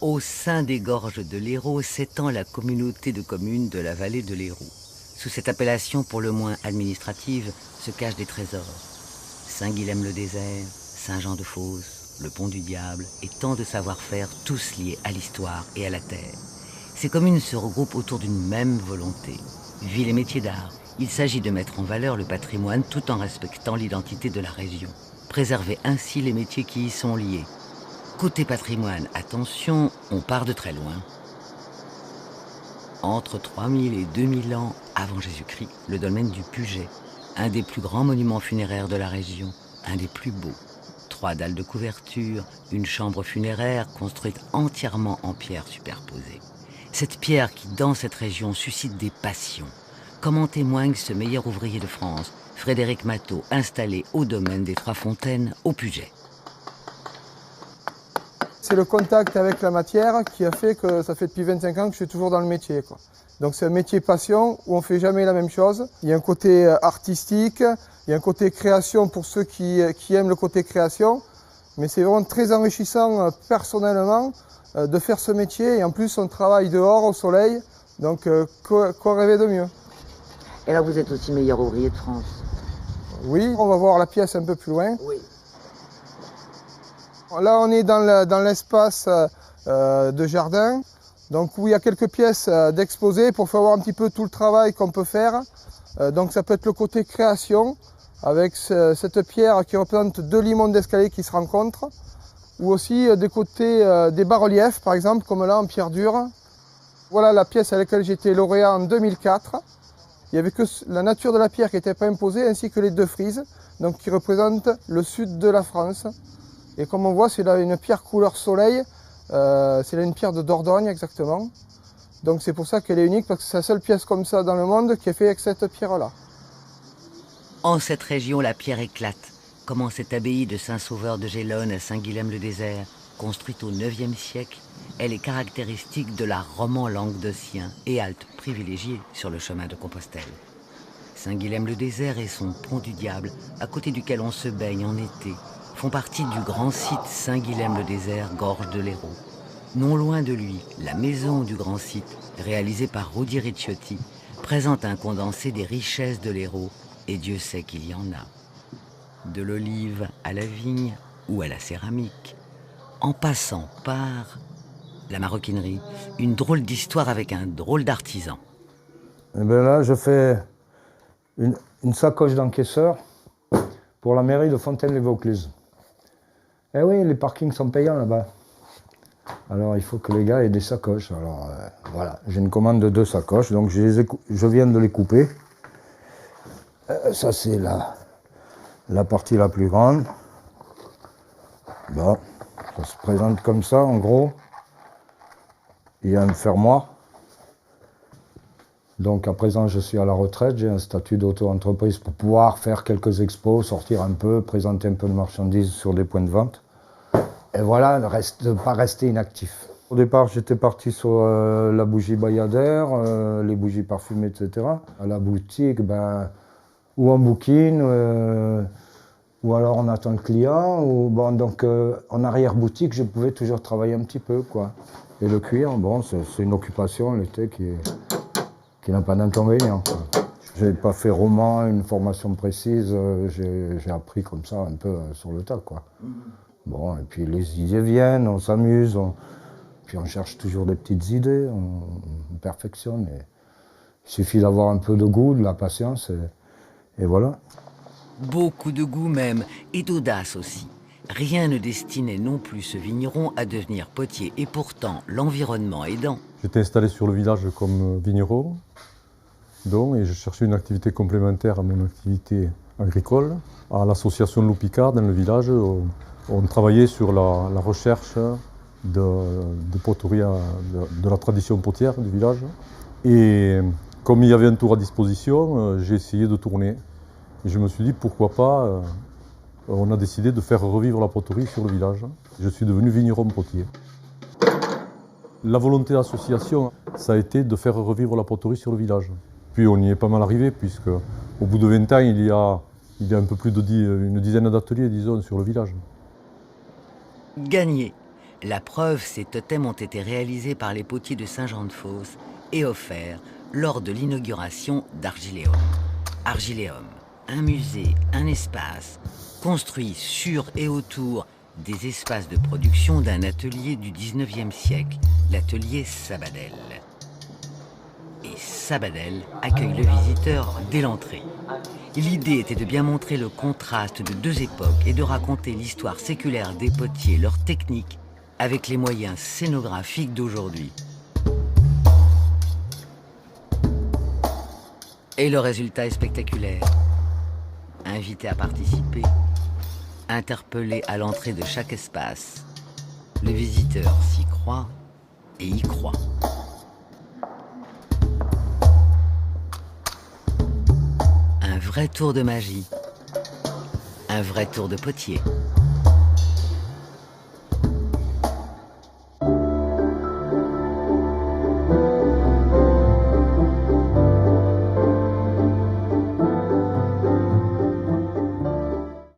Au sein des gorges de l'Hérault s'étend la communauté de communes de la vallée de l'Hérault. Sous cette appellation pour le moins administrative se cachent des trésors. Saint-Guilhem-le-Désert, Saint-Jean-de-Fosse, le Pont du Diable et tant de savoir-faire tous liés à l'histoire et à la terre. Ces communes se regroupent autour d'une même volonté. Ville et métiers d'art, il s'agit de mettre en valeur le patrimoine tout en respectant l'identité de la région. Préserver ainsi les métiers qui y sont liés. Côté patrimoine, attention, on part de très loin. Entre 3000 et 2000 ans avant Jésus-Christ, le dolmen du Puget, un des plus grands monuments funéraires de la région, un des plus beaux. 3 dalles de couverture, une chambre funéraire construite entièrement en pierre superposée. Cette pierre qui, dans cette région, suscite des passions. Comme en témoigne ce meilleur ouvrier de France, Frédéric Matteau, installé au domaine des Trois Fontaines, au Puget. C'est le contact avec la matière qui a fait que ça fait depuis 25 ans que je suis toujours dans le métier, quoi. Donc c'est un métier passion où on ne fait jamais la même chose. Il y a un côté artistique, il y a un côté création pour ceux qui aiment le côté création. Mais c'est vraiment très enrichissant personnellement de faire ce métier. Et en plus on travaille dehors au soleil, donc quoi rêver de mieux. Et là vous êtes aussi meilleur ouvrier de France. Oui, on va voir la pièce un peu plus loin. Oui. Là, on est dans l'espace de jardin, donc où il y a quelques pièces d'exposés pour faire voir un petit peu tout le travail qu'on peut faire. Donc ça peut être le côté création, avec cette pierre qui représente 2 limons d'escalier qui se rencontrent, ou aussi des côtés des bas-reliefs, par exemple, comme là en pierre dure. Voilà la pièce à laquelle j'ai été lauréat en 2004. Il n'y avait que la nature de la pierre qui n'était pas imposée, ainsi que les 2 frises, donc qui représentent le sud de la France. Et comme on voit, c'est là une pierre couleur soleil, c'est là une pierre de Dordogne exactement. Donc c'est pour ça qu'elle est unique, parce que c'est la seule pièce comme ça dans le monde qui est faite avec cette pierre-là. En cette région, la pierre éclate, comme en cette abbaye de Saint-Sauveur de Gélone à Saint-Guilhem-le-Désert, construite au IXe siècle. Elle est caractéristique de l'art roman languedocien et halte privilégiée sur le chemin de Compostelle. Saint-Guilhem-le-Désert et son Pont du Diable, à côté duquel on se baigne en été, font partie du grand site Saint-Guilhem-le-Désert, gorge de l'Hérault. Non loin de lui, la maison du grand site, réalisée par Rudi Ricciotti, présente un condensé des richesses de l'Hérault, et Dieu sait qu'il y en a. De l'olive à la vigne ou à la céramique, en passant par la maroquinerie, une drôle d'histoire avec un drôle d'artisan. Et bien là, je fais une sacoche d'encaisseur pour la mairie de Fontaine-lès-Vaucluse. Eh oui, les parkings sont payants là-bas. Alors il faut que les gars aient des sacoches. Alors voilà, j'ai une commande de 2 sacoches, donc je viens de les couper. Ça c'est la partie la plus grande. Bon, ça se présente comme ça en gros. Il y a un fermoir. Donc à présent je suis à la retraite, j'ai un statut d'auto-entreprise pour pouvoir faire quelques expos, sortir un peu, présenter un peu de marchandises sur des points de vente. Et voilà, ne pas rester inactif. Au départ j'étais parti sur la bougie Bayadère, les bougies parfumées, etc. À la boutique, ou on bouquine, ou alors on attend le client. Ou, bon, donc en arrière-boutique je pouvais toujours travailler un petit peu, quoi. Et le cuir, bon, c'est une occupation l'été qui n'a pas d'inconvénient. Je n'ai pas fait roman, une formation précise, j'ai appris comme ça un peu sur le tas, quoi. Bon, et puis les idées viennent, on s'amuse, puis on cherche toujours des petites idées, on perfectionne. Et il suffit d'avoir un peu de goût, de la patience, et voilà. Beaucoup de goût même, et d'audace aussi. Rien ne destinait non plus ce vigneron à devenir potier, et pourtant, l'environnement aidant. J'étais installé sur le village comme vigneron, et je cherchais une activité complémentaire à mon activité agricole. À l'association Loup Picard, dans le village, on travaillait sur la recherche de poterie, de la tradition potière du village. Et comme il y avait un tour à disposition, j'ai essayé de tourner. Et je me suis dit, pourquoi pas, on a décidé de faire revivre la poterie sur le village. Je suis devenu vigneron potier. La volonté d'association, ça a été de faire revivre la poterie sur le village. Puis on y est pas mal arrivé, puisque au bout de 20 ans, il y a un peu plus d'une dizaine d'ateliers, disons, sur le village. Gagné. La preuve, ces totems ont été réalisés par les potiers de Saint-Jean-de-Fosse et offerts lors de l'inauguration d'Argiléum. Argiléum, un musée, un espace, construit sur et autour des espaces de production d'un atelier du 19e siècle, l'atelier Sabadell. Et Sabadell accueille le visiteur dès l'entrée. L'idée était de bien montrer le contraste de deux époques et de raconter l'histoire séculaire des potiers, leurs techniques, avec les moyens scénographiques d'aujourd'hui. Et le résultat est spectaculaire. Invité à participer, interpellé à l'entrée de chaque espace, le visiteur s'y croit et y croit. Un vrai tour de magie, un vrai tour de potier.